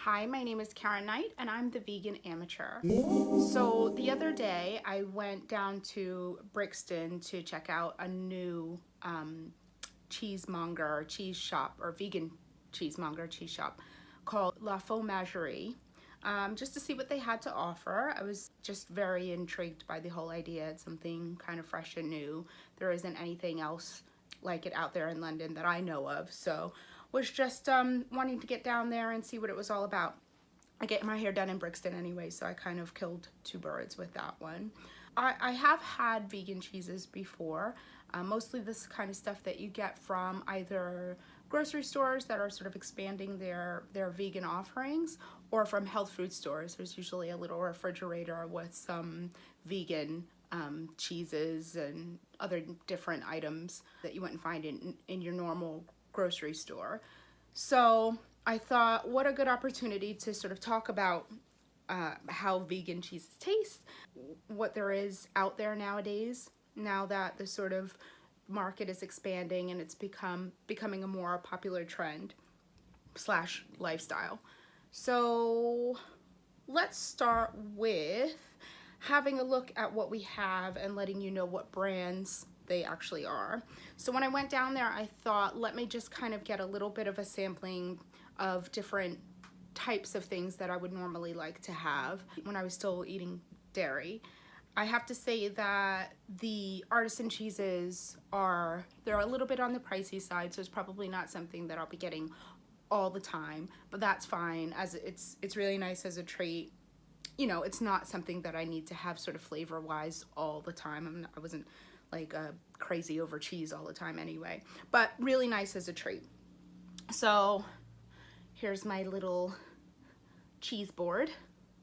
Hi, my name is Karen Knight and I'm the Vegan Amateur. So the other day I went down to Brixton to check out a new cheesemonger cheese shop, or vegan cheesemonger cheese shop called La Fromagerie, just to see what they had to offer. I was just very intrigued by the whole idea. It's something kind of fresh and new. There isn't anything else like it out there in London that I know of, so was just wanting to get down there and see what it was all about. I get my hair done in Brixton anyway, so I kind of killed two birds with that one. I have had vegan cheeses before, mostly this kind of stuff that you get from either grocery stores that are sort of expanding their vegan offerings, or from health food stores. There's usually a little refrigerator with some vegan cheeses and other different items that you wouldn't find in your normal grocery store. So I thought, what a good opportunity to sort of talk about how vegan cheeses taste, what there is out there nowadays, now that the sort of market is expanding and it's becoming a more popular trend slash lifestyle. So let's start with having a look at what we have and letting you know what brands they actually are. So when I went down there, I thought, let me just kind of get a little bit of a sampling of different types of things that I would normally like to have when I was still eating dairy. I have to say that the artisan cheeses they're a little bit on the pricey side, so it's probably not something that I'll be getting all the time, but that's fine, as it's really nice as a treat. You know, it's not something that I need to have sort of flavor wise all the time. I wasn't like crazy over cheese all the time anyway, but really nice as a treat. So here's my little cheese board,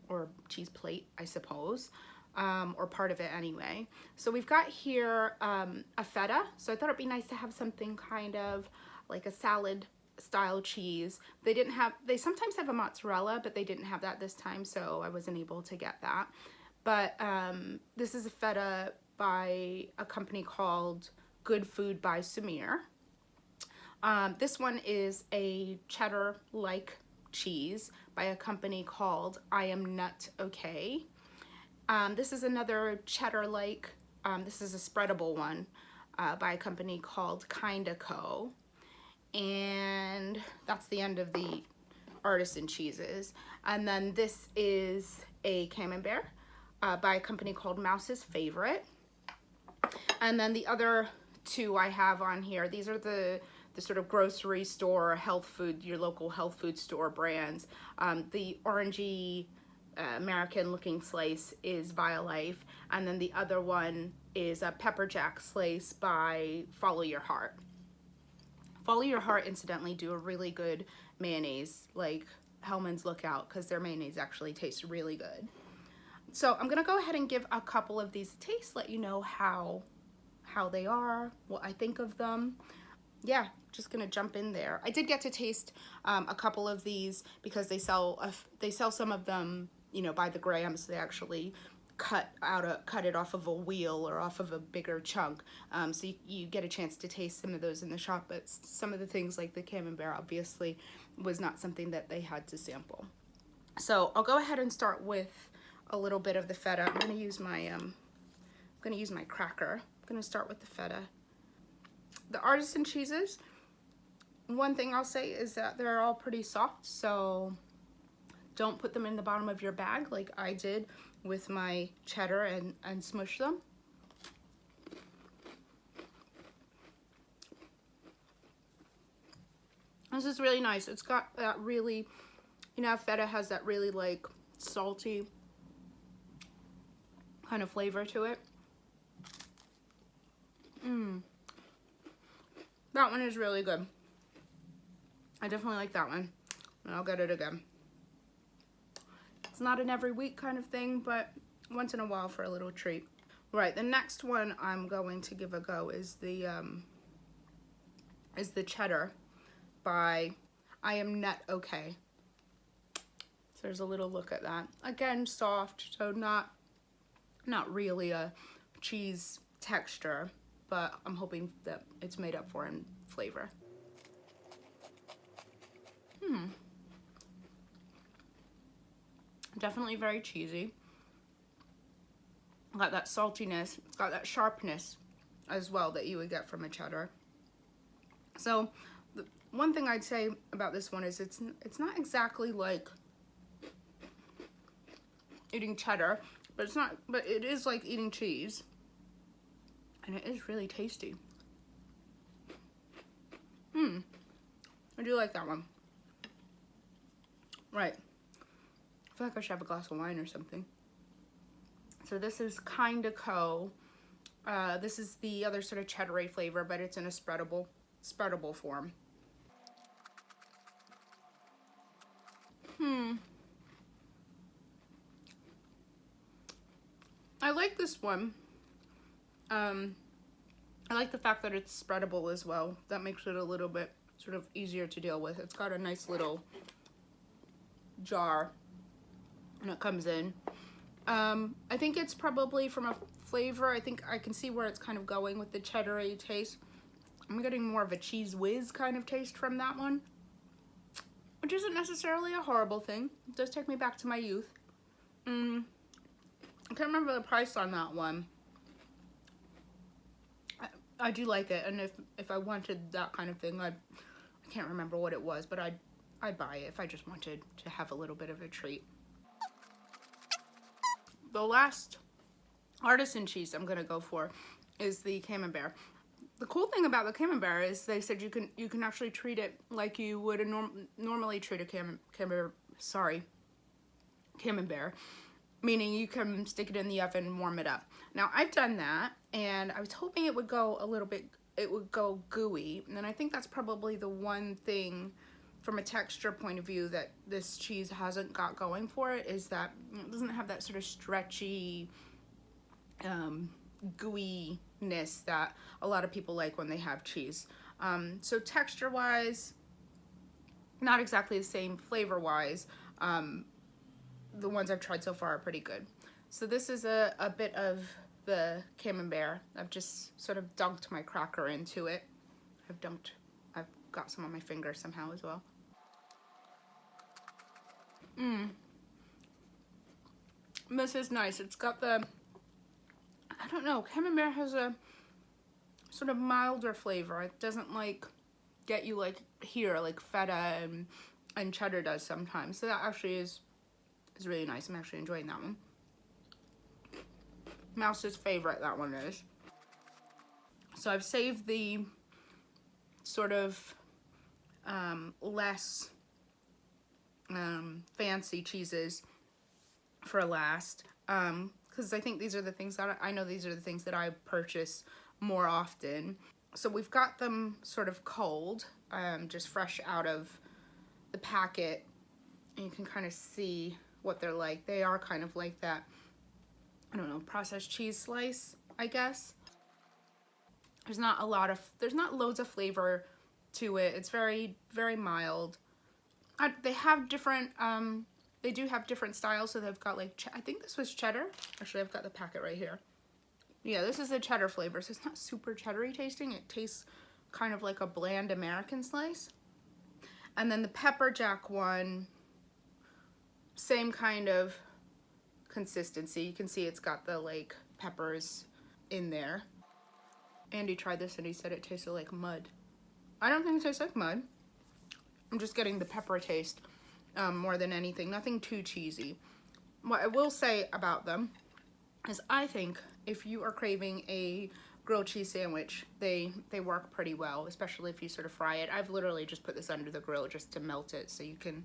or cheese plate, I suppose, or part of it anyway. So we've got here a feta, so I thought it'd be nice to have something kind of like a salad style cheese. They sometimes have a mozzarella, but they didn't have that this time, so I wasn't able to get that. But this is a feta by a company called Good Food by Samir. This one is a cheddar-like cheese by a company called I Am Nut Okay. This is another cheddar-like, this is a spreadable one by a company called Kinda Co. And that's the end of the artisan cheeses. And then this is a Camembert by a company called Mouse's Favorite. And then the other two I have on here, these are the sort of grocery store, health food, your local health food store brands. The orangey American looking slice is Violife, and then the other one is a pepper jack slice by Follow Your Heart. Follow Your Heart, incidentally, do a really good mayonnaise, like Hellman's Lookout, because their mayonnaise actually tastes really good. So I'm gonna go ahead and give a couple of these a taste, let you know how they are, what I think of them. Yeah, just gonna jump in there. I did get to taste a couple of these because they sell some of them, you know, by the grams. They actually cut it off of a wheel or off of a bigger chunk, so you get a chance to taste some of those in the shop. But some of the things like the Camembert obviously was not something that they had to sample. So I'll go ahead and start with a little bit of the feta. I'm gonna use my cracker. I'm gonna start with the feta. The artisan cheeses, one thing I'll say is that they're all pretty soft, so don't put them in the bottom of your bag like I did with my cheddar and smush them. This is really nice. It's got that really, you know, feta has that really like salty kind of flavor to it. That one is really good. I definitely like that one, and I'll get it again. It's not an every week kind of thing, but once in a while for a little treat. Right, the next one I'm going to give a go is the cheddar by I Am Nut Okay. So there's a little look at that. Again, soft, so not really a cheese texture, but I'm hoping that it's made up for in flavor. Definitely very cheesy. Got that saltiness. It's got that sharpness as well that you would get from a cheddar. So the one thing I'd say about this one is it's not exactly like eating cheddar, but it is like eating cheese, and it is really tasty. I do like that one. Right. I feel like I should have a glass of wine or something. So this is Kinda Co. This is the other sort of cheddar-y flavor, but it's in a spreadable form. I like this one. I like the fact that it's spreadable as well. That makes it a little bit sort of easier to deal with. It's got a nice little jar and it comes in. I think it's probably from a flavor, I think I can see where it's kind of going with the cheddar-y taste. I'm getting more of a cheese whiz kind of taste from that one, which isn't necessarily a horrible thing. It does take me back to my youth. I can't remember the price on that one. I do like it, and if I wanted that kind of thing, I can't remember what it was, but I'd buy it if I just wanted to have a little bit of a treat. The last artisan cheese I'm gonna go for is the Camembert. The cool thing about the Camembert is they said you can actually treat it like you would normally treat a Camembert, meaning you can stick it in the oven and warm it up. Now I've done that, and I was hoping it would go a little bit, it would go gooey, and I think that's probably the one thing from a texture point of view that this cheese hasn't got going for it, is that it doesn't have that sort of stretchy gooiness that a lot of people like when they have cheese. So texture wise, not exactly the same. Flavor wise, the ones I've tried so far are pretty good. So this is a bit of the Camembert. I've just sort of dunked my cracker into it. I've got some on my finger somehow as well. This is nice. It's got the, I don't know, Camembert has a sort of milder flavor. It doesn't like get you like here, like feta and cheddar does sometimes. So that actually is really nice. I'm actually enjoying that one. Mouse's favorite, that one is. So I've saved the sort of less fancy cheeses for last, because I think these are the things that I know these are the things that I purchase more often. So we've got them sort of cold, just fresh out of the packet, and you can kind of see what they're like. They are kind of like that, I don't know, processed cheese slice, I guess. There's not loads of flavor to it. It's very, very mild. They have different, they do have different styles. So they've got like, I think this was cheddar. Actually, I've got the packet right here. Yeah, this is a cheddar flavor. So it's not super cheddar-y tasting. It tastes kind of like a bland American slice. And then the pepper jack one, same kind of consistency. You can see it's got the like peppers in there. Andy tried this and he said it tasted like mud. I don't think it tastes like mud. I'm just getting the pepper taste more than anything. Nothing too cheesy. What I will say about them is I think if you are craving a grilled cheese sandwich, they work pretty well, especially if you sort of fry it. I've literally just put this under the grill just to melt it, so you can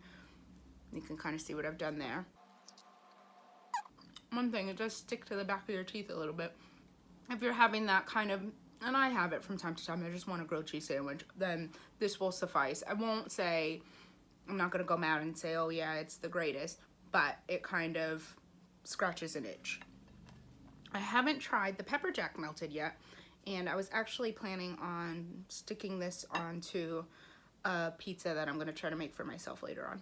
kind of see what I've done there. One thing, it does stick to the back of your teeth a little bit. If you're having that kind of, and I have it from time to time, I just want a grilled cheese sandwich, then this will suffice. I won't say, I'm not gonna go mad and say, oh yeah, it's the greatest, but it kind of scratches an itch. I haven't tried the pepper jack melted yet, and I was actually planning on sticking this onto a pizza that I'm gonna try to make for myself later on.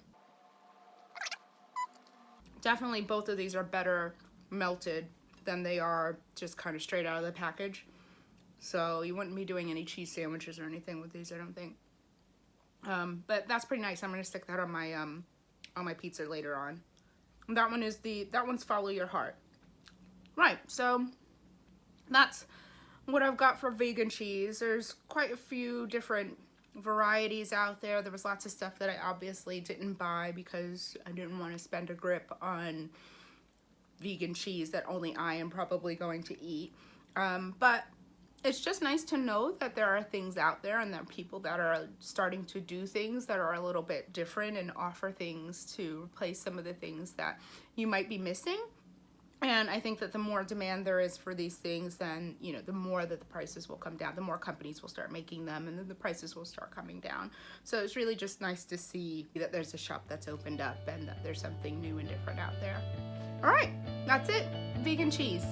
Definitely both of these are better melted than they are just kind of straight out of the package. So you wouldn't be doing any cheese sandwiches or anything with these, I don't think. But that's pretty nice. I'm gonna stick that on my pizza later on. That one's Follow Your Heart. Right, so that's what I've got for vegan cheese. There's quite a few different varieties out there. There was lots of stuff that I obviously didn't buy because I didn't want to spend a grip on vegan cheese that only I am probably going to eat. But it's just nice to know that there are things out there and there are people that are starting to do things that are a little bit different and offer things to replace some of the things that you might be missing. And I think that the more demand there is for these things, then, you know, the more that the prices will come down, the more companies will start making them, and then the prices will start coming down. So it's really just nice to see that there's a shop that's opened up and that there's something new and different out there. All right, that's it. Vegan cheese.